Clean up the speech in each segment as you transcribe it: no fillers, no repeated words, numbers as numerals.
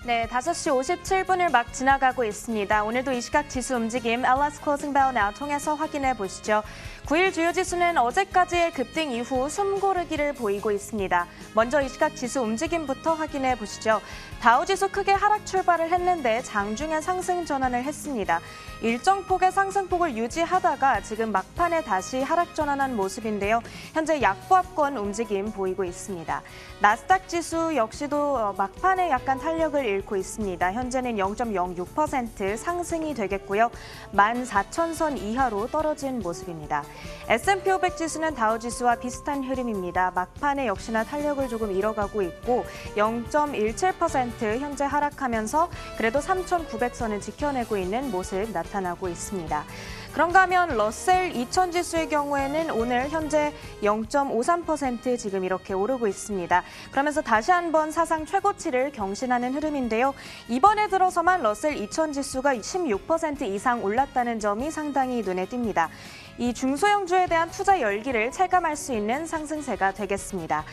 네, 5시 57분을 막 지나가고 있습니다. 오늘도 이 시각 지수 움직임 LS Closing Bell Now 통해서 확인해 보시죠. 9일 주요 지수는 어제까지의 급등 이후 숨고르기를 보이고 있습니다. 먼저 이 시각 지수 움직임부터 확인해 보시죠. 다우지수 크게 하락 출발을 했는데 장중에 상승 전환을 했습니다. 일정 폭의 상승폭을 유지하다가 지금 막판에 다시 하락 전환한 모습인데요. 현재 약보합권 움직임 보이고 있습니다. 나스닥 지수 역시도 막판에 약간 탄력을 잃고 있습니다. 현재는 0.06% 상승이 되겠고요. 14,000선 이하로 떨어진 모습입니다. S&P 500 지수는 다우 지수와 비슷한 흐름입니다. 막판에 역시나 탄력을 조금 잃어가고 있고 0.17% 현재 하락하면서 그래도 3,900선을 지켜내고 있는 모습 나타나고 있습니다. 그런가 하면 러셀 2000 지수의 경우에는 오늘 현재 0.53% 지금 이렇게 오르고 있습니다. 그러면서 다시 한번 사상 최고치를 경신하는 흐름인데요. 이번에 들어서만 러셀 2000 지수가 16% 이상 올랐다는 점이 상당히 눈에 띕니다. 이 중소형주에 대한 투자 열기를 체감할 수 있는 상승세가 되겠습니다.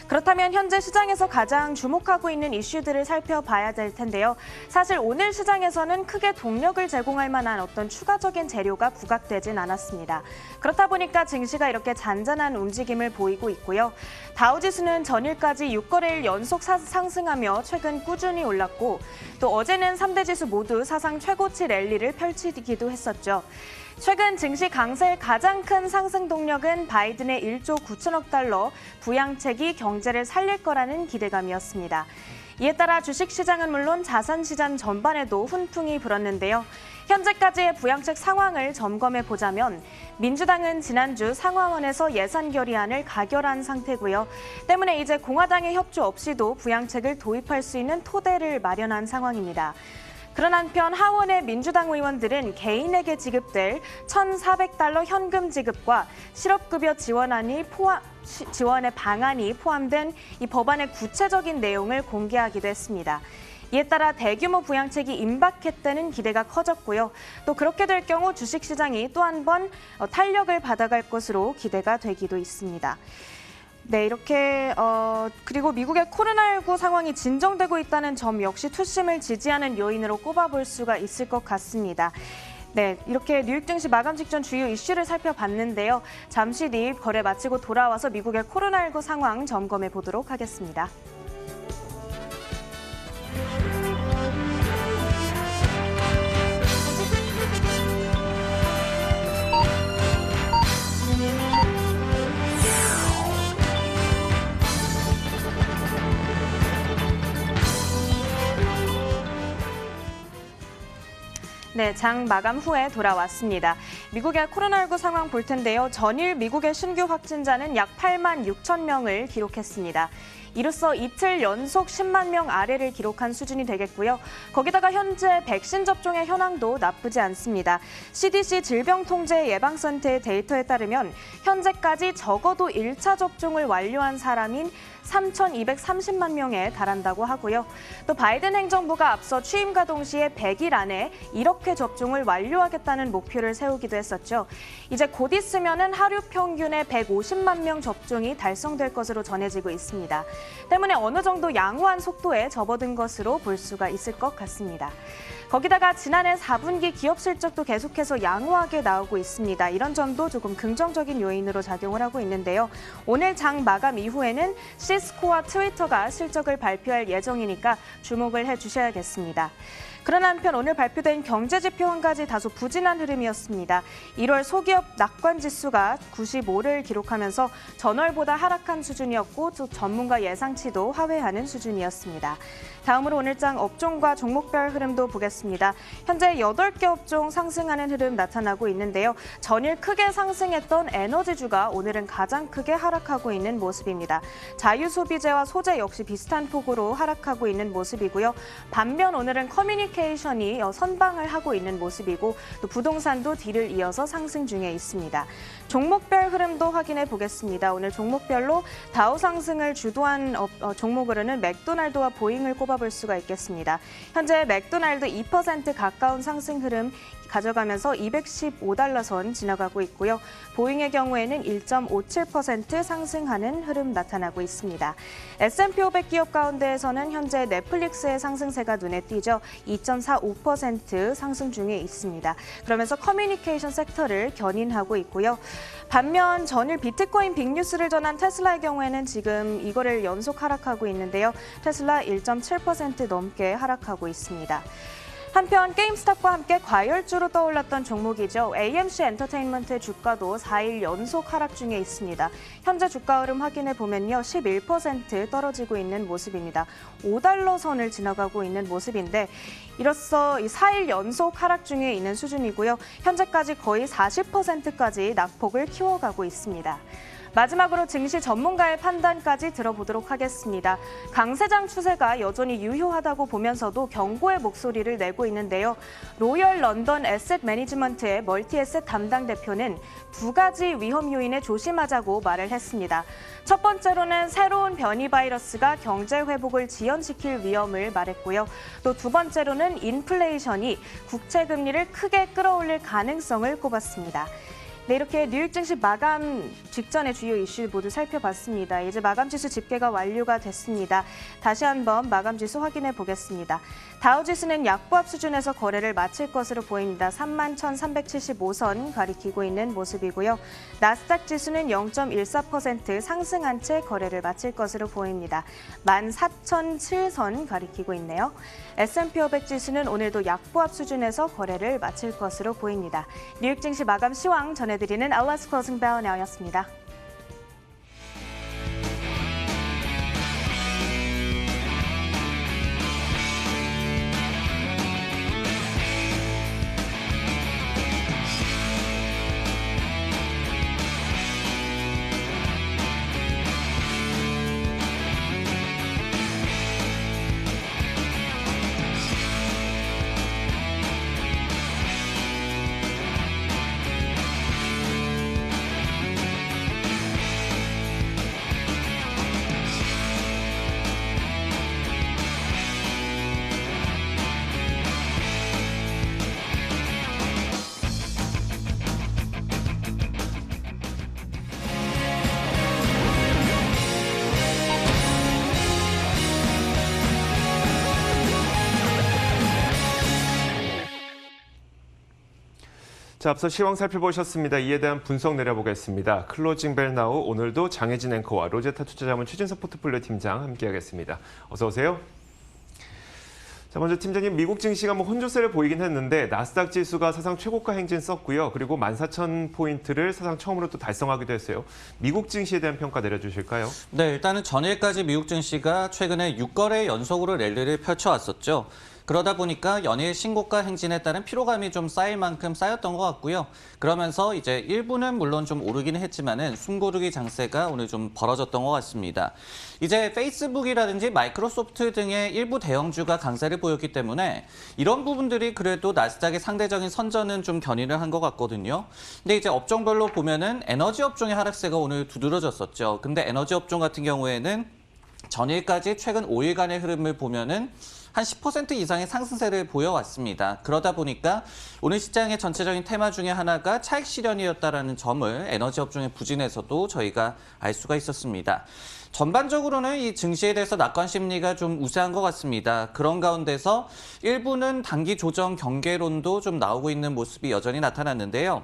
그렇다면 현재 시장에서 가장 주목하고 있는 이슈들을 살펴봐야 될 텐데요. 사실 오늘 시장에서는 크게 동력을 제공할 만한 어떤 추가적인 재료가 부각되진 않았습니다. 그렇다 보니까 증시가 이렇게 잔잔한 움직임을 보이고 있고요. 다우지수는 전일까지 6거래일 연속 상승하며 최근 꾸준히 올랐고 또 어제는 3대 지수 모두 사상 최고치 랠리를 펼치기도 했었죠. 최근 증시 강세의 가장 큰 상승 동력은 바이든의 1조 9천억 달러 부양책이 경제를 살릴 거라는 기대감이었습니다. 이에 따라 주식시장은 물론 자산시장 전반에도 훈풍이 불었는데요. 현재까지의 부양책 상황을 점검해 보자면 민주당은 지난주 상하원에서 예산 결의안을 가결한 상태고요. 때문에 이제 공화당의 협조 없이도 부양책을 도입할 수 있는 토대를 마련한 상황입니다. 그런 한편 하원의 민주당 의원들은 개인에게 지급될 1,400달러 현금 지급과 실업급여 지원의 방안이 포함된 이 법안의 구체적인 내용을 공개하기도 했습니다. 이에 따라 대규모 부양책이 임박했다는 기대가 커졌고요. 또 그렇게 될 경우 주식시장이 또 한 번 탄력을 받아갈 것으로 기대가 되기도 있습니다. 네, 이렇게 그리고 미국의 코로나19 상황이 진정되고 있다는 점 역시 투심을 지지하는 요인으로 꼽아볼 수가 있을 것 같습니다. 네, 이렇게 뉴욕 증시 마감 직전 주요 이슈를 살펴봤는데요. 잠시 뒤 거래 마치고 돌아와서 미국의 코로나19 상황 점검해 보도록 하겠습니다. 네, 장 마감 후에 돌아왔습니다. 미국의 코로나19 상황 볼 텐데요. 전일 미국의 신규 확진자는 약 8만 6천 명을 기록했습니다. 이로써 이틀 연속 10만 명 아래를 기록한 수준이 되겠고요. 거기다가 현재 백신 접종의 현황도 나쁘지 않습니다. CDC 질병통제예방센터의 데이터에 따르면 현재까지 적어도 1차 접종을 완료한 사람인 3,230만 명에 달한다고 하고요. 또 바이든 행정부가 앞서 취임과 동시에 100일 안에 1억 회 접종을 완료하겠다는 목표를 세우기도 했었죠. 이제 곧 있으면은 하루 평균의 150만 명 접종이 달성될 것으로 전해지고 있습니다. 때문에 어느 정도 양호한 속도에 접어든 것으로 볼 수가 있을 것 같습니다. 거기다가 지난해 4분기 기업 실적도 계속해서 양호하게 나오고 있습니다. 이런 점도 조금 긍정적인 요인으로 작용을 하고 있는데요. 오늘 장 마감 이후에는 시스코와 트위터가 실적을 발표할 예정이니까 주목을 해주셔야겠습니다. 그런 한편 오늘 발표된 경제지표 한 가지 다소 부진한 흐름이었습니다. 1월 소기업 낙관지수가 95를 기록하면서 전월보다 하락한 수준이었고 또 전문가 예상치도 하회하는 수준이었습니다. 다음으로 오늘 장 업종과 종목별 흐름도 보겠습니다. 현재 8개 업종 상승하는 흐름 나타나고 있는데요. 전일 크게 상승했던 에너지주가 오늘은 가장 크게 하락하고 있는 모습입니다. 자유소비재와 소재 역시 비슷한 폭으로 하락하고 있는 모습이고요. 반면 오늘은 커뮤니케이션 커뮤니케이션이 선방을 하고 있는 모습이고 또 부동산도 뒤를 이어서 상승 중에 있습니다. 종목별 흐름도 확인해 보겠습니다. 오늘 종목별로 다우 상승을 주도한 종목으로는 맥도날드와 보잉을 꼽아볼 수가 있겠습니다. 현재 맥도날드 2% 가까운 상승 흐름 가져가면서 215달러 선 지나가고 있고요. 보잉의 경우에는 1.57% 상승하는 흐름 나타나고 있습니다. S&P 500 기업 가운데에서는 현재 넷플릭스의 상승세가 눈에 띄죠. 2.45% 상승 중에 있습니다. 그러면서 커뮤니케이션 섹터를 견인하고 있고요. 반면 전일 비트코인 빅뉴스를 전한 테슬라의 경우에는 지금 이거를 연속 하락하고 있는데요. 테슬라 1.7% 넘게 하락하고 있습니다. 한편 게임스탑과 함께 과열주로 떠올랐던 종목이죠. AMC 엔터테인먼트의 주가도 4일 연속 하락 중에 있습니다. 현재 주가 흐름 확인해 보면요. 11% 떨어지고 있는 모습입니다. 5달러 선을 지나가고 있는 모습인데 이로써 4일 연속 하락 중에 있는 수준이고요. 현재까지 거의 40%까지 낙폭을 키워가고 있습니다. 마지막으로 증시 전문가의 판단까지 들어보도록 하겠습니다. 강세장 추세가 여전히 유효하다고 보면서도 경고의 목소리를 내고 있는데요. 로열 런던 에셋 매니지먼트의 멀티에셋 담당 대표는 두 가지 위험 요인에 조심하자고 말을 했습니다. 첫 번째로는 새로운 변이 바이러스가 경제 회복을 지연시킬 위험을 말했고요. 또 두 번째로는 인플레이션이 국채 금리를 크게 끌어올릴 가능성을 꼽았습니다. 네, 이렇게 뉴욕 증시 마감 직전의 주요 이슈 모두 살펴봤습니다. 이제 마감 지수 집계가 완료가 됐습니다. 다시 한번 마감 지수 확인해 보겠습니다. 다우 지수는 약보합 수준에서 거래를 마칠 것으로 보입니다. 31,375선 가리키고 있는 모습이고요. 나스닥 지수는 0.14% 상승한 채 거래를 마칠 것으로 보입니다. 14,007선 가리키고 있네요. S&P 500 지수는 오늘도 약보합 수준에서 거래를 마칠 것으로 보입니다. 뉴욕 증시 마감 시황 전해드리는 Atlas Closing Bell Now였습니다. 자, 앞서 시황 살펴보셨습니다. 이에 대한 분석 내려보겠습니다. 클로징 벨 나우 오늘도 장혜진 앵커와 로제타 투자자문 최진석 포트폴리오 팀장 함께하겠습니다. 어서 오세요. 자, 먼저 팀장님, 미국 증시가 혼조세를 보이긴 했는데 나스닥 지수가 사상 최고가 행진 썼고요. 그리고 14,000포인트를 사상 처음으로 또 달성하기도 했어요. 미국 증시에 대한 평가 내려주실까요? 네, 일단은 전일까지 미국 증시가 최근에 6거래 연속으로 랠리를 펼쳐왔었죠. 그러다 보니까 연일 신고가 행진에 따른 피로감이 좀 쌓일 만큼 쌓였던 것 같고요. 그러면서 이제 일부는 물론 좀 오르기는 했지만은 숨고르기 장세가 오늘 좀 벌어졌던 것 같습니다. 이제 페이스북이라든지 마이크로소프트 등의 일부 대형주가 강세를 보였기 때문에 이런 부분들이 그래도 나스닥의 상대적인 선전은 좀 견인을 한 것 같거든요. 근데 이제 업종별로 보면은 에너지 업종의 하락세가 오늘 두드러졌었죠. 근데 에너지 업종 같은 경우에는 전일까지 최근 5일간의 흐름을 보면은 한 10% 이상의 상승세를 보여왔습니다. 그러다 보니까 오늘 시장의 전체적인 테마 중에 하나가 차익 실현이었다는 점을 에너지 업종의 부진에서도 저희가 알 수가 있었습니다. 전반적으로는 이 증시에 대해서 낙관 심리가 좀 우세한 것 같습니다. 그런 가운데서 일부는 단기 조정 경계론도 좀 나오고 있는 모습이 여전히 나타났는데요.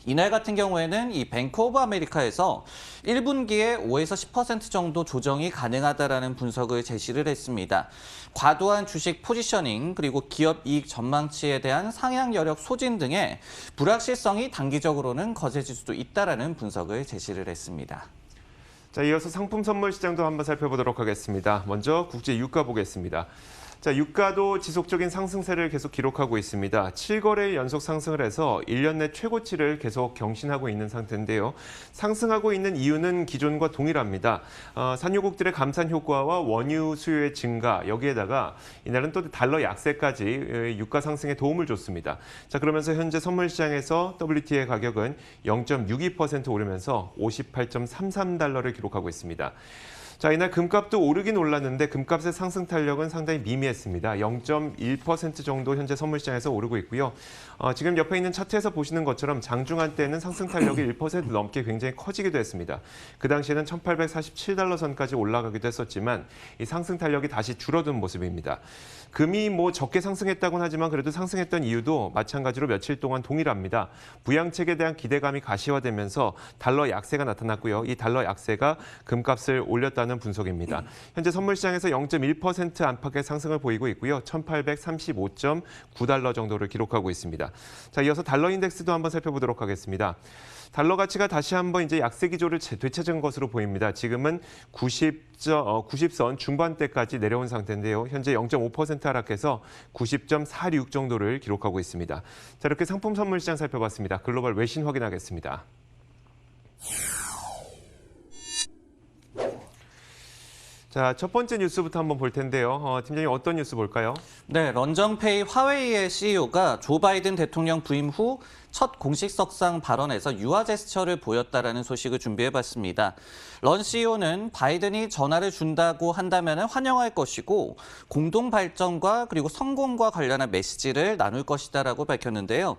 이날 같은 경우에는 이 뱅크 오브 아메리카에서 1분기에 5에서 10% 정도 조정이 가능하다라는 분석을 제시를 했습니다. 과도한 주식 포지셔닝 그리고 기업 이익 전망치에 대한 상향 여력 소진 등의 불확실성이 단기적으로는 거세질 수도 있다라는 분석을 제시를 했습니다. 자, 이어서 상품 선물 시장도 한번 살펴보도록 하겠습니다. 먼저 국제 유가 보겠습니다. 자, 유가도 지속적인 상승세를 계속 기록하고 있습니다. 7거래일 연속 상승을 해서 1년 내 최고치를 계속 경신하고 있는 상태인데요. 상승하고 있는 이유는 기존과 동일합니다. 산유국들의 감산 효과와 원유 수요의 증가, 여기에다가 이날은 또 달러 약세까지 유가 상승에 도움을 줬습니다. 자, 그러면서 현재 선물 시장에서 WTI 가격은 0.62% 오르면서 58.33달러를 기록하고 있습니다. 자, 이날 금값도 오르긴 올랐는데 금값의 상승 탄력은 상당히 미미했습니다. 0.1% 정도 현재 선물시장에서 오르고 있고요. 지금 옆에 있는 차트에서 보시는 것처럼 장중한 때는 상승 탄력이 1% 넘게 굉장히 커지기도 했습니다. 그 당시에는 1847달러 선까지 올라가기도 했었지만 이 상승 탄력이 다시 줄어든 모습입니다. 금이 적게 상승했다고는 하지만 그래도 상승했던 이유도 마찬가지로 며칠 동안 동일합니다. 부양책에 대한 기대감이 가시화되면서 달러 약세가 나타났고요. 이 달러 약세가 금값을 올렸다는 분석입니다. 현재 선물시장에서 0.1% 안팎의 상승을 보이고 있고요. 1835.9달러 정도를 기록하고 있습니다. 자, 이어서 달러 인덱스도 한번 살펴보도록 하겠습니다. 달러 가치가 다시 한번 이제 약세 기조를 되찾은 것으로 보입니다. 지금은 90선 중반대까지 내려온 상태인데요. 현재 0.5% 하락해서 90.46 정도를 기록하고 있습니다. 자, 이렇게 상품 선물 시장 살펴봤습니다. 글로벌 외신 확인하겠습니다. 자, 첫 번째 뉴스부터 한번 볼 텐데요. 팀장님 어떤 뉴스 볼까요? 네, 런정페이 화웨이의 CEO가 조 바이든 대통령 부임 후 첫 공식석상 발언에서 유화 제스처를 보였다라는 소식을 준비해봤습니다. 런 CEO는 바이든이 전화를 준다고 한다면 환영할 것이고 공동 발전과 그리고 성공과 관련한 메시지를 나눌 것이다라고 밝혔는데요.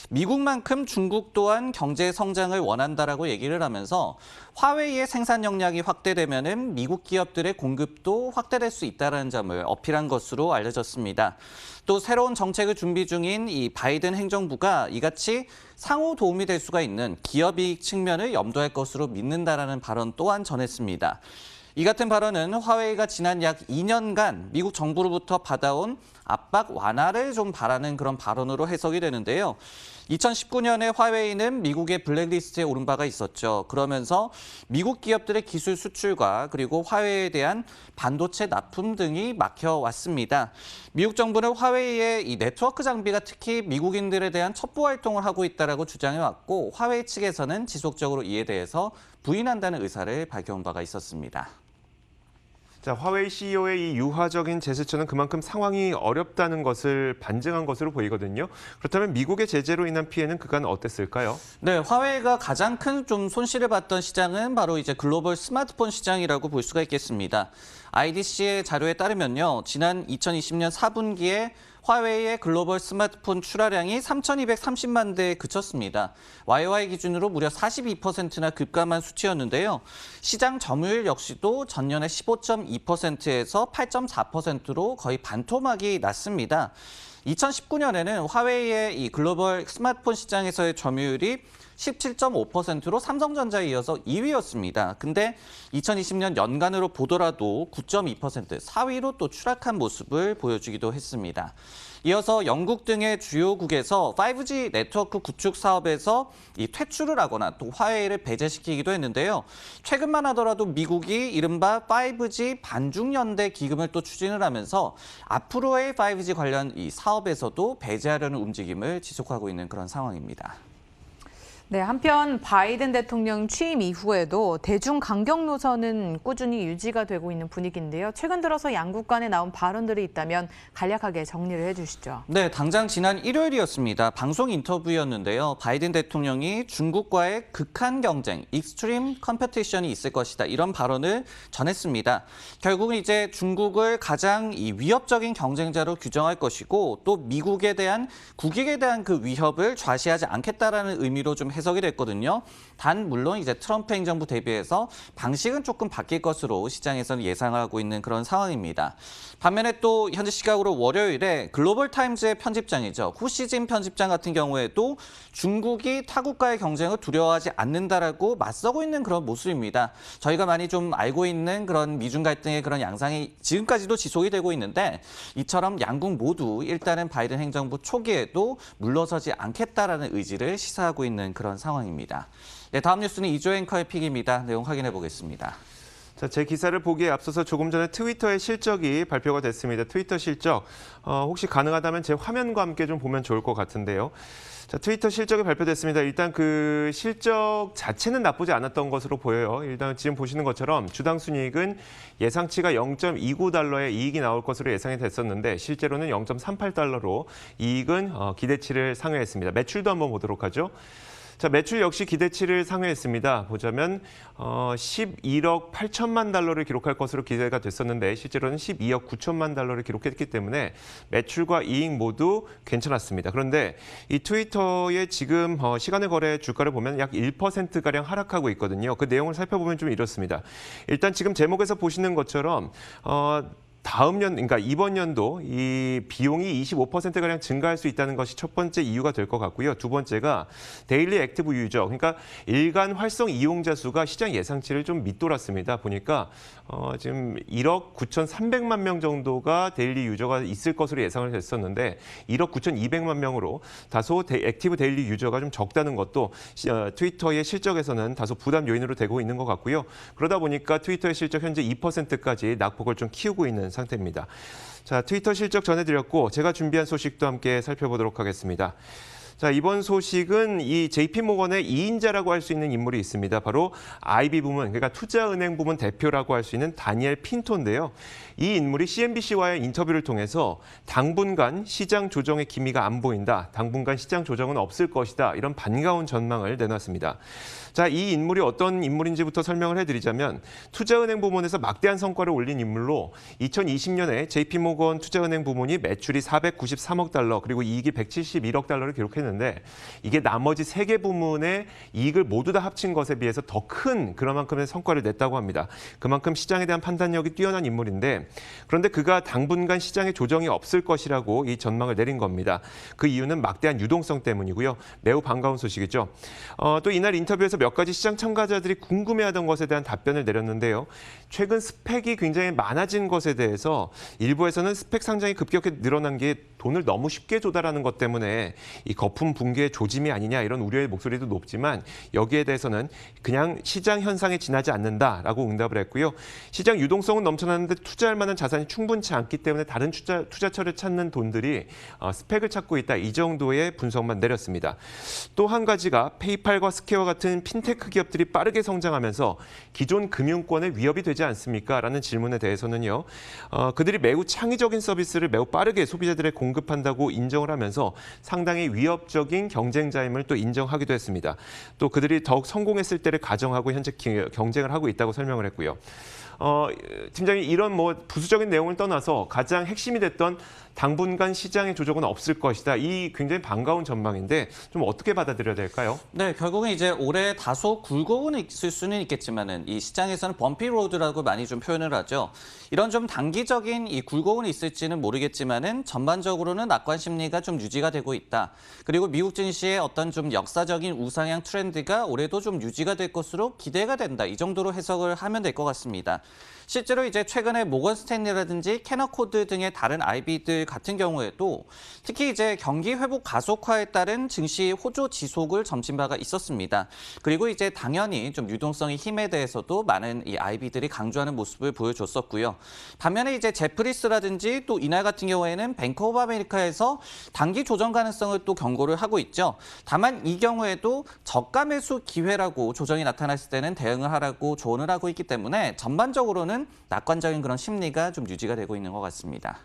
미국만큼 중국 또한 경제 성장을 원한다라고 얘기를 하면서 화웨이의 생산 역량이 확대되면은 미국 기업들의 공급도 확대될 수 있다는 점을 어필한 것으로 알려졌습니다. 또 새로운 정책을 준비 중인 이 바이든 행정부가 이같이 상호 도움이 될 수가 있는 기업 이익 측면을 염두할 것으로 믿는다라는 발언 또한 전했습니다. 이 같은 발언은 화웨이가 지난 약 2년간 미국 정부로부터 받아온 압박 완화를 좀 바라는 그런 발언으로 해석이 되는데요. 2019년에 화웨이는 미국의 블랙리스트에 오른 바가 있었죠. 그러면서 미국 기업들의 기술 수출과 그리고 화웨이에 대한 반도체 납품 등이 막혀왔습니다. 미국 정부는 화웨이의 이 네트워크 장비가 특히 미국인들에 대한 첩보 활동을 하고 있다라고 주장해왔고 화웨이 측에서는 지속적으로 이에 대해서 부인한다는 의사를 밝혀온 바가 있었습니다. 자, 화웨이 CEO의 이 유화적인 제스처는 그만큼 상황이 어렵다는 것을 반증한 것으로 보이거든요. 그렇다면 미국의 제재로 인한 피해는 그간 어땠을까요? 네, 화웨이가 가장 큰 좀 손실을 봤던 시장은 바로 이제 글로벌 스마트폰 시장이라고 볼 수가 있겠습니다. IDC의 자료에 따르면요, 지난 2020년 4분기에 화웨이의 글로벌 스마트폰 출하량이 3,230만 대에 그쳤습니다. YOY 기준으로 무려 42%나 급감한 수치였는데요. 시장 점유율 역시도 전년의 15.2%에서 8.4%로 거의 반토막이 났습니다. 2019년에는 화웨이의 이 글로벌 스마트폰 시장에서의 점유율이 17.5%로 삼성전자에 이어서 2위였습니다. 근데 2020년 연간으로 보더라도 9.2%, 4위로 또 추락한 모습을 보여주기도 했습니다. 이어서 영국 등의 주요국에서 5G 네트워크 구축 사업에서 이 퇴출을 하거나 또 화웨이를 배제시키기도 했는데요. 최근만 하더라도 미국이 이른바 5G 반중연대 기금을 또 추진을 하면서 앞으로의 5G 관련 이 사업에서도 배제하려는 움직임을 지속하고 있는 그런 상황입니다. 네, 한편 바이든 대통령 취임 이후에도 대중 강경 노선은 꾸준히 유지가 되고 있는 분위기인데요. 최근 들어서 양국 간에 나온 발언들이 있다면 간략하게 정리를 해주시죠. 네, 당장 지난 일요일이었습니다. 방송 인터뷰였는데요. 바이든 대통령이 중국과의 극한 경쟁, 익스트림 컴페티션이 있을 것이다. 이런 발언을 전했습니다. 결국은 이제 중국을 가장 이 위협적인 경쟁자로 규정할 것이고 또 미국에 대한 국익에 대한 그 위협을 좌시하지 않겠다라는 의미로 좀 해석이 됐거든요. 단 물론 이제 트럼프 행정부 대비해서 방식은 조금 바뀔 것으로 시장에서는 예상하고 있는 그런 상황입니다. 반면에 또 현재 시각으로 월요일에 글로벌 타임즈의 편집장이죠. 후시진 편집장 같은 경우에도 중국이 타국과의 경쟁을 두려워하지 않는다라고 맞서고 있는 그런 모습입니다. 저희가 많이 좀 알고 있는 그런 미중 갈등의 그런 양상이 지금까지도 지속이 되고 있는데 이처럼 양국 모두 일단은 바이든 행정부 초기에도 물러서지 않겠다라는 의지를 시사하고 있는 그런 상황입니다. 네, 다음 뉴스는 이조 앵커의 픽입니다. 내용 확인해 보겠습니다. 자, 제 기사를 보기에 앞서서 조금 전에 트위터의 실적이 발표가 됐습니다. 트위터 실적, 혹시 가능하다면 제 화면과 함께 좀 보면 좋을 것 같은데요. 자, 트위터 실적이 발표됐습니다. 일단 그 실적 자체는 나쁘지 않았던 것으로 보여요. 일단 지금 보시는 것처럼 주당 순이익은 예상치가 0.29달러의 이익이 나올 것으로 예상이 됐었는데 실제로는 0.38달러로 이익은 기대치를 상회했습니다. 매출도 한번 보도록 하죠. 자, 매출 역시 기대치를 상회했습니다. 보자면 11억 8천만 달러를 기록할 것으로 기대가 됐었는데 실제로는 12억 9천만 달러를 기록했기 때문에 매출과 이익 모두 괜찮았습니다. 그런데 이 트위터의 지금 시간의 거래 주가를 보면 약 1%가량 하락하고 있거든요. 그 내용을 살펴보면 좀 이렇습니다. 일단 지금 제목에서 보시는 것처럼 그러니까 이번 연도 이 비용이 25%가량 증가할 수 있다는 것이 첫 번째 이유가 될 것 같고요. 두 번째가 데일리 액티브 유저, 그러니까 일간 활성 이용자 수가 시장 예상치를 좀 밑돌았습니다. 보니까 지금 1억 9,300만 명 정도가 데일리 유저가 있을 것으로 예상을 했었는데 1억 9,200만 명으로 다소 액티브 데일리 유저가 좀 적다는 것도 트위터의 실적에서는 다소 부담 요인으로 되고 있는 것 같고요. 그러다 보니까 트위터의 실적 현재 2%까지 낙폭을 좀 키우고 있는 상태입니다. 자, 트위터 실적 전해드렸고 제가 준비한 소식도 함께 살펴보도록 하겠습니다. 자, 이번 소식은 이 JP모건의 2인자라고 할 수 있는 인물이 있습니다. 바로 IB 부문, 그러니까 투자은행 부문 대표라고 할 수 있는 다니엘 핀토인데요. 이 인물이 CNBC와의 인터뷰를 통해서 당분간 시장 조정의 기미가 안 보인다. 당분간 시장 조정은 없을 것이다. 이런 반가운 전망을 내놨습니다. 자, 이 인물이 어떤 인물인지부터 설명을 해드리자면 투자은행 부문에서 막대한 성과를 올린 인물로 2020년에 JP모건 투자은행 부문이 매출이 493억 달러 그리고 이익이 171억 달러를 기록했는데 이게 나머지 3개 부문의 이익을 모두 다 합친 것에 비해서 더 큰 그만큼의 성과를 냈다고 합니다. 그만큼 시장에 대한 판단력이 뛰어난 인물인데 그런데 그가 당분간 시장에 조정이 없을 것이라고 이 전망을 내린 겁니다. 그 이유는 막대한 유동성 때문이고요. 매우 반가운 소식이죠. 또 이날 인터뷰에서 몇 가지 시장 참가자들이 궁금해하던 것에 대한 답변을 내렸는데요. 최근 스펙이 굉장히 많아진 것에 대해서 일부에서는 스펙 상장이 급격히 늘어난 게 돈을 너무 쉽게 조달하는 것 때문에 이 거품 붕괴의 조짐이 아니냐 이런 우려의 목소리도 높지만 여기에 대해서는 그냥 시장 현상에 지나지 않는다라고 응답을 했고요. 시장 유동성은 넘쳐나는데 투자할 만한 자산이 충분치 않기 때문에 다른 투자처를 찾는 돈들이 스펙을 찾고 있다. 이 정도의 분석만 내렸습니다. 또 한 가지가 페이팔과 스퀘어 같은 핀테크 기업들이 빠르게 성장하면서 기존 금융권에 위협이 되지 않습니까? 라는 질문에 대해서는요. 그들이 매우 창의적인 서비스를 매우 빠르게 소비자들에 공급한다고 인정을 하면서 상당히 위협적인 경쟁자임을 또 인정하기도 했습니다. 또 그들이 더욱 성공했을 때를 가정하고 현재 경쟁을 하고 있다고 설명을 했고요. 팀장이 이런 부수적인 내용을 떠나서 가장 핵심이 됐던 당분간 시장의 조정은 없을 것이다. 이 굉장히 반가운 전망인데 좀 어떻게 받아들여야 될까요? 네, 결국은 이제 올해 다소 굴곡은 있을 수는 있겠지만은 이 시장에서는 범피 로드라고 많이 좀 표현을 하죠. 이런 좀 단기적인 이 굴곡은 있을지는 모르겠지만은 전반적으로는 낙관 심리가 좀 유지가 되고 있다. 그리고 미국 증시의 어떤 좀 역사적인 우상향 트렌드가 올해도 좀 유지가 될 것으로 기대가 된다. 이 정도로 해석을 하면 될 것 같습니다. 실제로 이제 최근에 모건 스탠리라든지 캐너코드 등의 다른 IB들 같은 경우에도 특히 이제 경기 회복 가속화에 따른 증시 호조 지속을 점친 바가 있었습니다. 그리고 이제 당연히 좀 유동성의 힘에 대해서도 많은 이 IB들이 강조하는 모습을 보여줬었고요. 반면에 이제 제프리스라든지 또 이날 같은 경우에는 뱅크 오브 아메리카에서 단기 조정 가능성을 또 경고를 하고 있죠. 다만 이 경우에도 저가 매수 기회라고 조정이 나타났을 때는 대응을 하라고 조언을 하고 있기 때문에 전반적으로는 낙관적인 그런 심리가 좀 유지가 되고 있는 것 같습니다.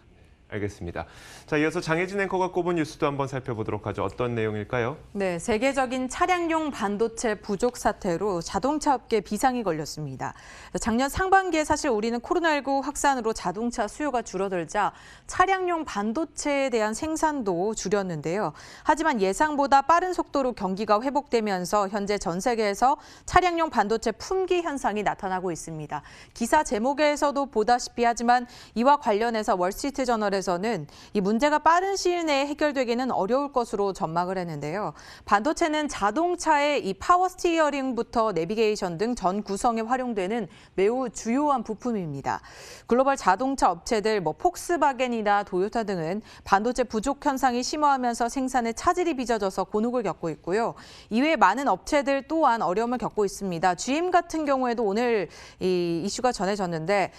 알겠습니다. 자, 이어서 장혜진 앵커가 꼽은 뉴스도 한번 살펴보도록 하죠. 어떤 내용일까요? 네, 세계적인 차량용 반도체 부족 사태로 자동차 업계 비상이 걸렸습니다. 작년 상반기에 사실 우리는 코로나19 확산으로 자동차 수요가 줄어들자 차량용 반도체에 대한 생산도 줄였는데요. 하지만 예상보다 빠른 속도로 경기가 회복되면서 현재 전 세계에서 차량용 반도체 품귀 현상이 나타나고 있습니다. 기사 제목에서도 보다시피 하지만 이와 관련해서 월스트리트 저널에서 미국에서는 이 문제가 빠른 시일 내에 해결되기는 어려울 것으로 전망을 했는데요. 반도체는 자동차의 이 파워 스티어링부터 내비게이션 등 전 구성에 활용되는 매우 주요한 부품입니다. 글로벌 자동차 업체들 폭스바겐이나 도요타 등은 반도체 부족 현상이 심화하면서 생산에 차질이 빚어져서 곤혹을 겪고 있고요. 이외에 많은 업체들 또한 어려움을 겪고 있습니다. GM 같은 경우에도 오늘 이 이슈가 전해졌는데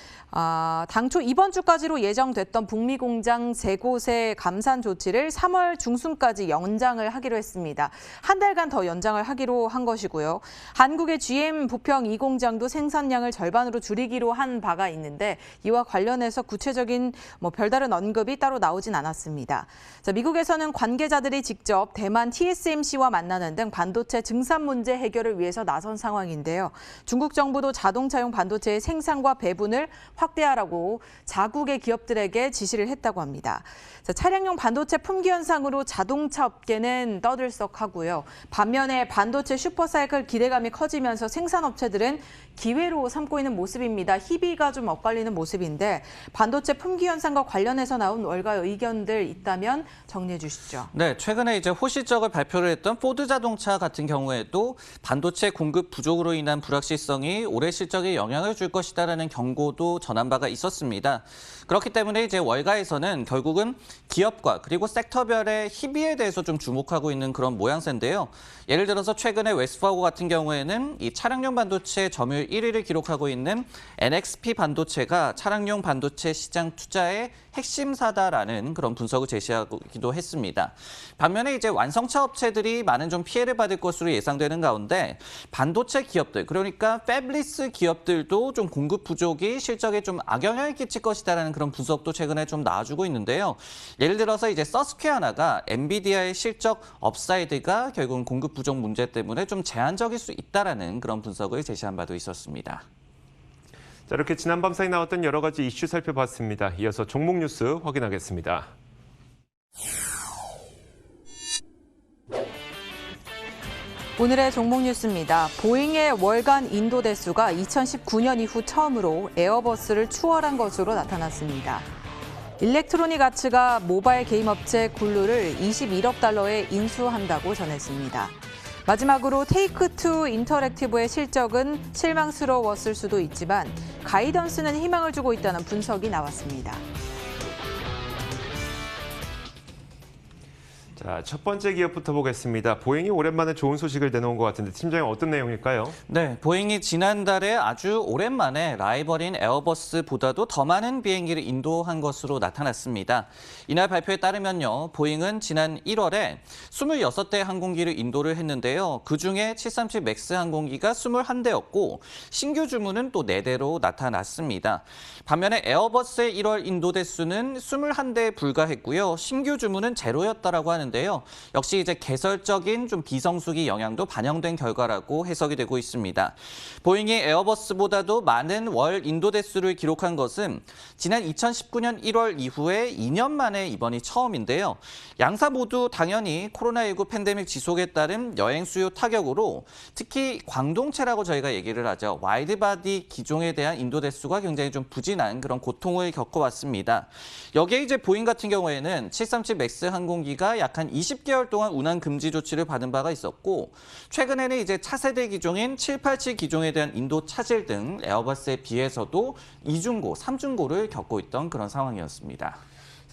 당초 이번 주까지로 예정됐던 북미 공장 3곳의 감산 조치를 3월 중순까지 연장을 하기로 했습니다. 한 달간 더 연장을 하기로 한 것이고요. 한국의 GM 부평 2공장도 생산량을 절반으로 줄이기로 한 바가 있는데 이와 관련해서 구체적인 별다른 언급이 따로 나오진 않았습니다. 자, 미국에서는 관계자들이 직접 대만 TSMC와 만나는 등 반도체 증산 문제 해결을 위해서 나선 상황인데요. 중국 정부도 자동차용 반도체의 생산과 배분을 확대하라고 자국의 기업들에게 지시를 했다고 합니다. 자, 차량용 반도체 품귀 현상으로 자동차 업계는 떠들썩하고요. 반면에 반도체 슈퍼사이클 기대감이 커지면서 생산업체들은 기회로 삼고 있는 모습입니다. 희비가 좀 엇갈리는 모습인데 반도체 품귀 현상과 관련해서 나온 월가 의견들 있다면 정리해 주시죠. 네, 최근에 이제 호시적을 발표를 했던 포드 자동차 같은 경우에도 반도체 공급 부족으로 인한 불확실성이 올해 실적에 영향을 줄 것이다라는 경고도 전한 바가 있었습니다. 그렇기 때문에 이제 월가에서는 결국은 기업과 그리고 섹터별의 희비에 대해서 좀 주목하고 있는 그런 모양새인데요. 예를 들어서 최근에 웨스트파고 같은 경우에는 이 차량용 반도체 점유율 1위를 기록하고 있는 NXP 반도체가 차량용 반도체 시장 투자의 핵심사다라는 그런 분석을 제시하기도 했습니다. 반면에 이제 완성차 업체들이 많은 좀 피해를 받을 것으로 예상되는 가운데 반도체 기업들, 그러니까 패블리스 기업들도 좀 공급 부족이 실적에 좀 악영향을 끼칠 것이다라는 그런 분석도 최근에 좀 나와주고 있는데요. 예를 들어서 이제 서스퀘어나가 엔비디아의 실적 업사이드가 결국은 공급 부족 문제 때문에 좀 제한적일 수 있다라는 그런 분석을 제시한 바도 있었습니다. 자, 이렇게 지난밤 사이 나왔던 여러 가지 이슈 살펴봤습니다. 이어서 종목 뉴스 확인하겠습니다. 오늘의 종목 뉴스입니다. 보잉의 월간 인도 대수가 2019년 이후 처음으로 에어버스를 추월한 것으로 나타났습니다. 일렉트로닉 아츠가 모바일 게임 업체 굴루를 21억 달러에 인수한다고 전했습니다. 마지막으로 테이크투 인터랙티브의 실적은 실망스러웠을 수도 있지만 가이던스는 희망을 주고 있다는 분석이 나왔습니다. 자, 첫 번째 기업부터 보겠습니다. 보잉이 오랜만에 좋은 소식을 내놓은 것 같은데 팀장님 어떤 내용일까요? 네, 보잉이 지난달에 아주 오랜만에 라이벌인 에어버스보다도 더 많은 비행기를 인도한 것으로 나타났습니다. 이날 발표에 따르면요, 보잉은 지난 1월에 26대 항공기를 인도를 했는데요. 그중에 737 맥스 항공기가 21대였고 신규 주문은 또 4대로 나타났습니다. 반면에 에어버스의 1월 인도 대수는 21대에 불과했고요. 신규 주문은 제로였다라고 하는데요. 역시 이제 개설적인 좀 비성수기 영향도 반영된 결과라고 해석이 되고 있습니다. 보잉이 에어버스보다도 많은 월 인도 대수를 기록한 것은 지난 2019년 1월 이후에 2년 만에 이번이 처음인데요. 양사 모두 당연히 코로나19 팬데믹 지속에 따른 여행 수요 타격으로 특히 광동체라고 저희가 얘기를 하죠. 와이드바디 기종에 대한 인도 대수가 굉장히 좀 부진한 그런 고통을 겪어왔습니다. 여기에 이제 보잉 같은 경우에는 737 맥스 항공기가 약 한 20개월 동안 운항 금지 조치를 받은 바가 있었고 최근에는 이제 차세대 기종인 787 기종에 대한 인도 차질 등 에어버스에 비해서도 2중고, 3중고를 겪고 있던 그런 상황이었습니다.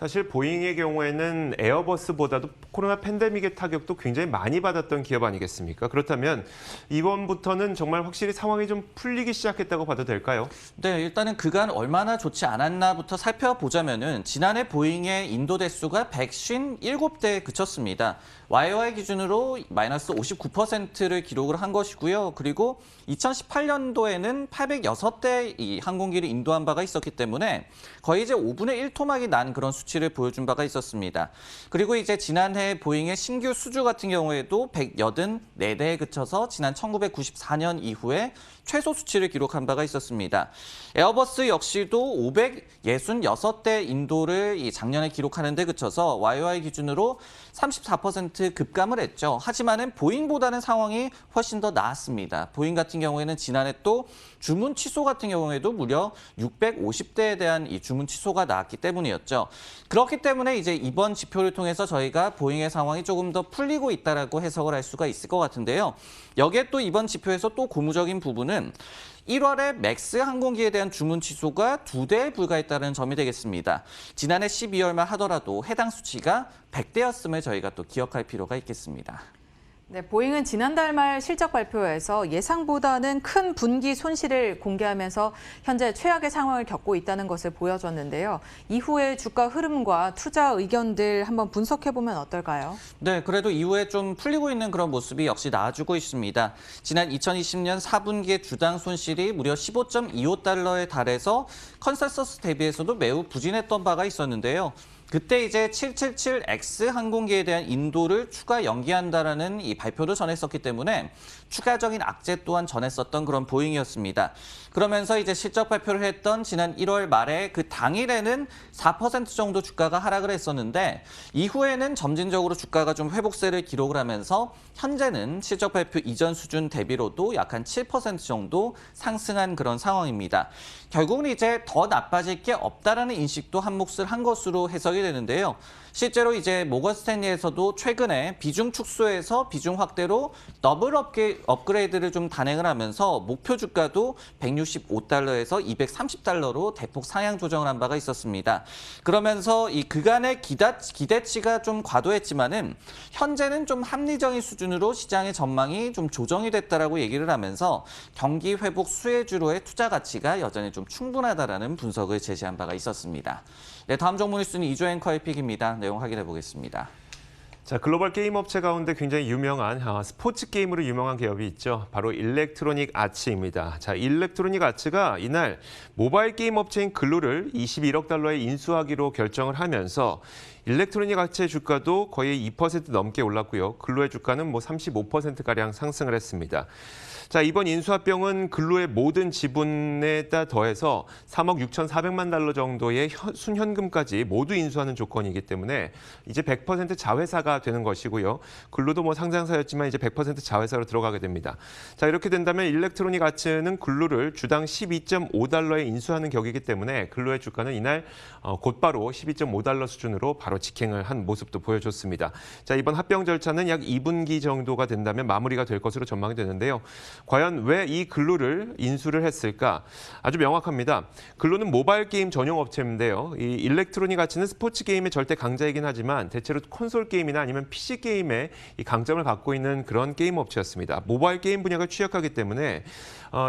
사실 보잉의 경우에는 에어버스보다도 코로나 팬데믹의 타격도 굉장히 많이 받았던 기업 아니겠습니까? 그렇다면 이번부터는 정말 확실히 상황이 좀 풀리기 시작했다고 봐도 될까요? 네, 일단은 그간 얼마나 좋지 않았나부터 살펴보자면은 지난해 보잉의 인도 대수가 157대에 그쳤습니다. YOY 기준으로 마이너스 59%를 기록을 한 것이고요. 그리고 2018년도에는 806대 이 항공기를 인도한 바가 있었기 때문에 거의 이제 5분의 1 토막이 난 그런 수치를 보여준 바가 있었습니다. 그리고 이제 지난해 보잉의 신규 수주 같은 경우에도 184대에 그쳐서 지난 1994년 이후에 최소 수치를 기록한 바가 있었습니다. 에어버스 역시도 566대 인도를 이 작년에 기록하는 데 그쳐서 YOY 기준으로 34% 급감을 했죠. 하지만은 보잉보다는 상황이 훨씬 더 나았습니다. 보잉 같은 경우에는 지난해 또 주문 취소 같은 경우에도 무려 650대에 대한 이 주문 취소가 나왔기 때문이었죠. 그렇기 때문에 이제 이번 지표를 통해서 저희가 보잉의 상황이 조금 더 풀리고 있다라고 해석을 할 수가 있을 것 같은데요. 여기에 또 이번 지표에서 또 고무적인 부분은 1월에 맥스 항공기에 대한 주문 취소가 2대에 불과했다는 점이 되겠습니다. 지난해 12월만 하더라도 해당 수치가 100대였음을 저희가 또 기억할 필요가 있겠습니다. 네, 보잉은 지난달 말 실적 발표에서 예상보다는 큰 분기 손실을 공개하면서 현재 최악의 상황을 겪고 있다는 것을 보여줬는데요. 이후의 주가 흐름과 투자 의견들 한번 분석해보면 어떨까요? 네, 그래도 이후에 좀 풀리고 있는 그런 모습이 역시 나아지고 있습니다. 지난 2020년 4분기의 주당 손실이 무려 15.25달러에 달해서 컨센서스 대비해서도 매우 부진했던 바가 있었는데요. 그때 이제 777X 항공기에 대한 인도를 추가 연기한다라는 이 발표도 전했었기 때문에 추가적인 악재 또한 전했었던 그런 보잉이었습니다. 그러면서 이제 실적 발표를 했던 지난 1월 말에 그 당일에는 4% 정도 주가가 하락을 했었는데 이후에는 점진적으로 주가가 좀 회복세를 기록을 하면서 현재는 실적 발표 이전 수준 대비로도 약 한 7% 정도 상승한 그런 상황입니다. 결국은 이제 더 나빠질 게 없다라는 인식도 한 몫을 한 것으로 해석이 되는데요. 실제로 이제 모건 스탠리에서도 최근에 비중 축소에서 비중 확대로 더블 업그레이드를 좀 단행을 하면서 목표 주가도 165달러에서 230달러로 대폭 상향 조정을 한 바가 있었습니다. 그러면서 이 그간의 기대치가 좀 과도했지만은 현재는 좀 합리적인 수준으로 시장의 전망이 좀 조정이 됐다라고 얘기를 하면서 경기 회복 수혜주로의 투자 가치가 여전히 좀 충분하다라는 분석을 제시한 바가 있었습니다. 네, 다음 종목 뉴스는 이조 앵커의 픽입니다. 내용 확인해 보겠습니다. 자, 글로벌 게임 업체 가운데 굉장히 유명한 스포츠 게임으로 유명한 기업이 있죠. 바로 일렉트로닉 아츠입니다. 자, 일렉트로닉 아츠가 이날 모바일 게임 업체인 글로를 21억 달러에 인수하기로 결정을 하면서 일렉트로닉 아츠의 주가도 거의 2% 넘게 올랐고요. 글로의 주가는 35%가량 상승을 했습니다. 자, 이번 인수합병은 글로의 모든 지분에다 더해서 3억 6,400만 달러 정도의 순현금까지 모두 인수하는 조건이기 때문에 이제 100% 자회사가 되는 것이고요. 글로도 상장사였지만 이제 100% 자회사로 들어가게 됩니다. 자, 이렇게 된다면 일렉트로닉 아츠는 글로를 주당 12.5달러에 인수하는 격이기 때문에 글로의 주가는 이날 곧바로 12.5달러 수준으로 바로 직행을 한 모습도 보여줬습니다. 자, 이번 합병 절차는 약 2분기 정도가 된다면 마무리가 될 것으로 전망이 되는데요. 과연 왜 이 글로를 인수를 했을까? 아주 명확합니다. 글로는 모바일 게임 전용 업체인데요. 이 일렉트로닉 아츠는 스포츠 게임의 절대 강자이긴 하지만 대체로 콘솔 게임이나 아니면 PC 게임의 이 강점을 갖고 있는 그런 게임 업체였습니다. 모바일 게임 분야가 취약하기 때문에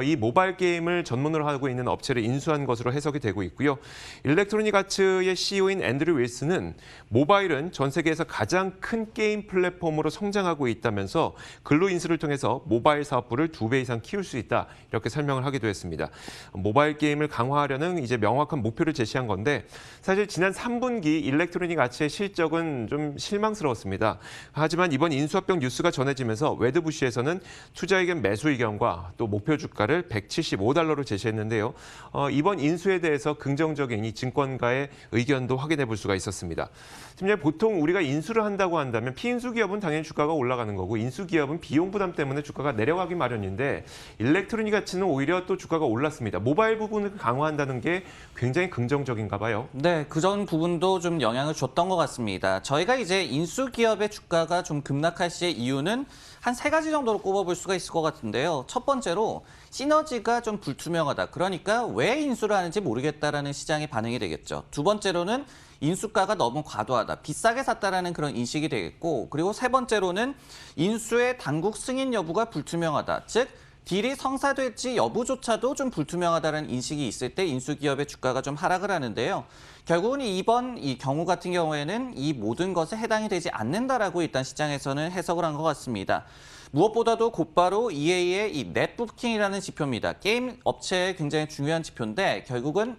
이 모바일 게임을 전문으로 하고 있는 업체를 인수한 것으로 해석이 되고 있고요. 일렉트로닉 아츠의 CEO인 앤드류 윌슨은 모바일은 전 세계에서 가장 큰 게임 플랫폼으로 성장하고 있다면서 글로 인수를 통해서 모바일 사업부를 2배 이상 키울 수 있다, 이렇게 설명을 하기도 했습니다. 모바일 게임을 강화하려는 이제 명확한 목표를 제시한 건데 사실 지난 3분기 일렉트로닉 아츠의 실적은 좀 실망스러웠습니다. 하지만 이번 인수합병 뉴스가 전해지면서 웨드부시에서는 투자 의견 매수 의견과 또 목표 주가를 175달러로 제시했는데요. 이번 인수에 대해서 긍정적인 이 증권가의 의견도 확인해 볼 수가 있었습니다. 팀장님, 보통 우리가 인수를 한다고 한다면 피인수 기업은 당연히 주가가 올라가는 거고 인수 기업은 비용 부담 때문에 주가가 내려가기 마련인데 일렉트로닉 아츠는 오히려 또 주가가 올랐습니다. 모바일 부분을 강화한다는 게 굉장히 긍정적인가 봐요. 네, 그전 부분도 좀 영향을 줬던 것 같습니다. 저희가 이제 인수 기업의 주가가 좀 급락할 시의 이유는 한 3가지 정도로 꼽아볼 수가 있을 것 같은데요. 첫 번째로 시너지가 좀 불투명하다. 그러니까 왜 인수를 하는지 모르겠다라는 시장의 반응이 되겠죠. 두 번째로는 인수가가 너무 과도하다, 비싸게 샀다라는 그런 인식이 되겠고, 그리고 세 번째로는 인수의 당국 승인 여부가 불투명하다. 즉 딜이 성사될지 여부조차도 좀 불투명하다는 인식이 있을 때 인수기업의 주가가 좀 하락을 하는데요. 결국은 이번 이 경우 같은 경우에는 이 모든 것에 해당이 되지 않는다라고 일단 시장에서는 해석을 한 것 같습니다. 무엇보다도 곧바로 EA의 이 넷부킹이라는 지표입니다. 게임 업체의 굉장히 중요한 지표인데 결국은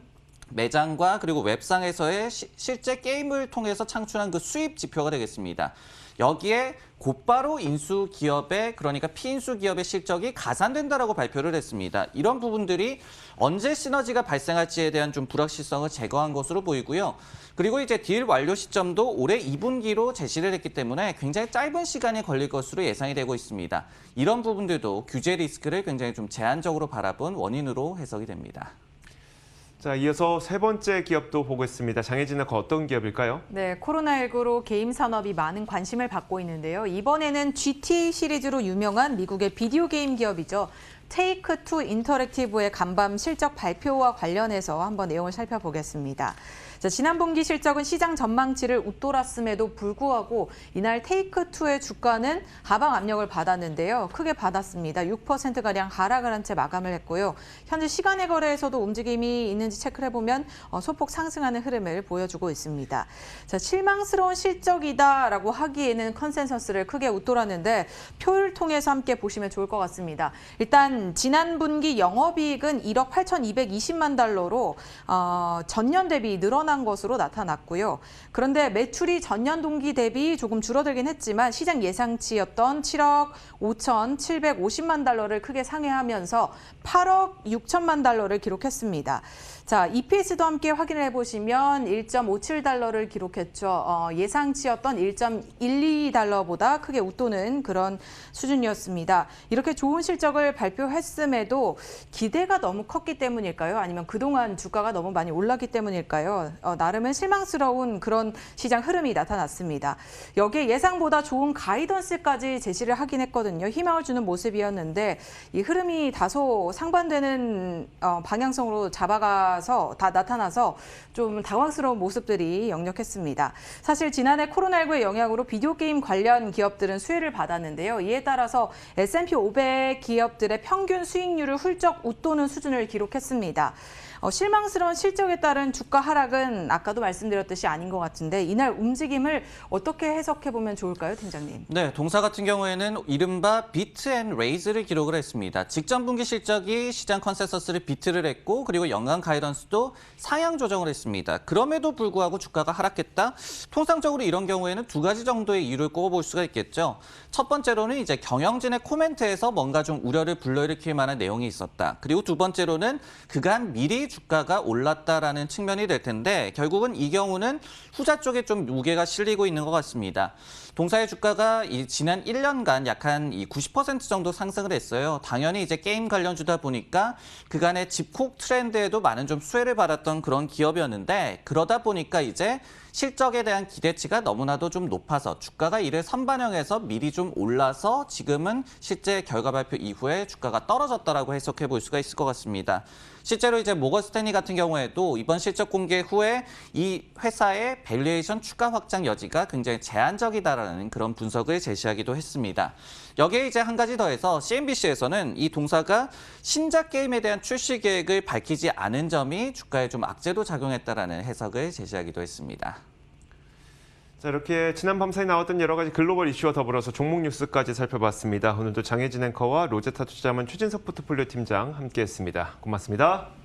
매장과 그리고 웹상에서의 실제 게임을 통해서 창출한 그 수입 지표가 되겠습니다. 여기에 곧바로 인수 기업의, 그러니까 피인수 기업의 실적이 가산된다라고 발표를 했습니다. 이런 부분들이 언제 시너지가 발생할지에 대한 좀 불확실성을 제거한 것으로 보이고요. 그리고 이제 딜 완료 시점도 올해 2분기로 제시를 했기 때문에 굉장히 짧은 시간이 걸릴 것으로 예상이 되고 있습니다. 이런 부분들도 규제 리스크를 굉장히 좀 제한적으로 바라본 원인으로 해석이 됩니다. 자, 이어서 세 번째 기업도 보겠습니다. 장혜진 앵커 어떤 기업일까요? 네, 코로나19로 게임 산업이 많은 관심을 받고 있는데요. 이번에는 GTA 시리즈로 유명한 미국의 비디오 게임 기업이죠. 테이크2 인터랙티브의 간밤 실적 발표와 관련해서 한번 내용을 살펴보겠습니다. 자, 지난 분기 실적은 시장 전망치를 웃돌았음에도 불구하고 이날 테이크2의 주가는 하방 압력을 받았는데요. 크게 받았습니다. 6%가량 하락을 한 채 마감을 했고요. 현재 시간의 거래에서도 움직임이 있는지 체크를 해보면 소폭 상승하는 흐름을 보여주고 있습니다. 자, 실망스러운 실적이다라고 하기에는 컨센서스를 크게 웃돌았는데 표를 통해서 함께 보시면 좋을 것 같습니다. 일단 지난 분기 영업이익은 1억 8,220만 달러로 전년 대비 늘어난 것으로 나타났고요. 그런데 매출이 전년 동기 대비 조금 줄어들긴 했지만 시장 예상치였던 7억 5,750만 달러를 크게 상회하면서 8억 6천만 달러를 기록했습니다. 자, EPS도 함께 확인을 해보시면 1.57달러를 기록했죠. 예상치였던 1.12달러보다 크게 웃도는 그런 수준이었습니다. 이렇게 좋은 실적을 발표했음에도 기대가 너무 컸기 때문일까요? 아니면 그동안 주가가 너무 많이 올랐기 때문일까요? 나름은 실망스러운 그런 시장 흐름이 나타났습니다. 여기에 예상보다 좋은 가이던스까지 제시를 하긴 했거든요. 희망을 주는 모습이었는데 이 흐름이 다소 상반되는 방향성으로 다 나타나서 좀 당황스러운 모습들이 역력했습니다. 사실 지난해 코로나19의 영향으로 비디오 게임 관련 기업들은 수혜를 받았는데요. 이에 따라서 S&P 500 기업들의 평균 수익률을 훌쩍 웃도는 수준을 기록했습니다. 실망스러운 실적에 따른 주가 하락은 아까도 말씀드렸듯이 아닌 것 같은데 이날 움직임을 어떻게 해석해보면 좋을까요, 팀장님? 네, 동사 같은 경우에는 이른바 비트 앤 레이즈를 기록을 했습니다. 직전 분기 실적이 시장 컨센서스를 비트를 했고 그리고 연간 가이던스도 상향 조정을 했습니다. 그럼에도 불구하고 주가가 하락했다? 통상적으로 이런 경우에는 두 가지 정도의 이유를 꼽아볼 수가 있겠죠. 첫 번째로는 이제 경영진의 코멘트에서 뭔가 좀 우려를 불러일으킬 만한 내용이 있었다. 그리고 두 번째로는 그간 미리 주가가 올랐다라는 측면이 될 텐데 결국은 이 경우는 후자 쪽에 좀 무게가 실리고 있는 것 같습니다. 동사의 주가가 지난 1년간 약 한 90% 정도 상승을 했어요. 당연히 이제 게임 관련주다 보니까 그간의 집콕 트렌드에도 많은 좀 수혜를 받았던 그런 기업이었는데 그러다 보니까 이제 실적에 대한 기대치가 너무나도 좀 높아서 주가가 이를 선반영해서 미리 좀 올라서 지금은 실제 결과 발표 이후에 주가가 떨어졌다라고 해석해 볼 수가 있을 것 같습니다. 실제로 이제 모건 스탠리 같은 경우에도 이번 실적 공개 후에 이 회사의 밸류에이션 추가 확장 여지가 굉장히 제한적이다라는 그런 분석을 제시하기도 했습니다. 여기에 이제 한 가지 더해서 CNBC에서는 이 동사가 신작 게임에 대한 출시 계획을 밝히지 않은 점이 주가에 좀 악재로 작용했다라는 해석을 제시하기도 했습니다. 자, 이렇게 지난 밤 사이 나왔던 여러 가지 글로벌 이슈와 더불어서 종목 뉴스까지 살펴봤습니다. 오늘도 장혜진 앵커와 로제타 투자자문 최진석 포트폴리오 팀장 함께했습니다. 고맙습니다.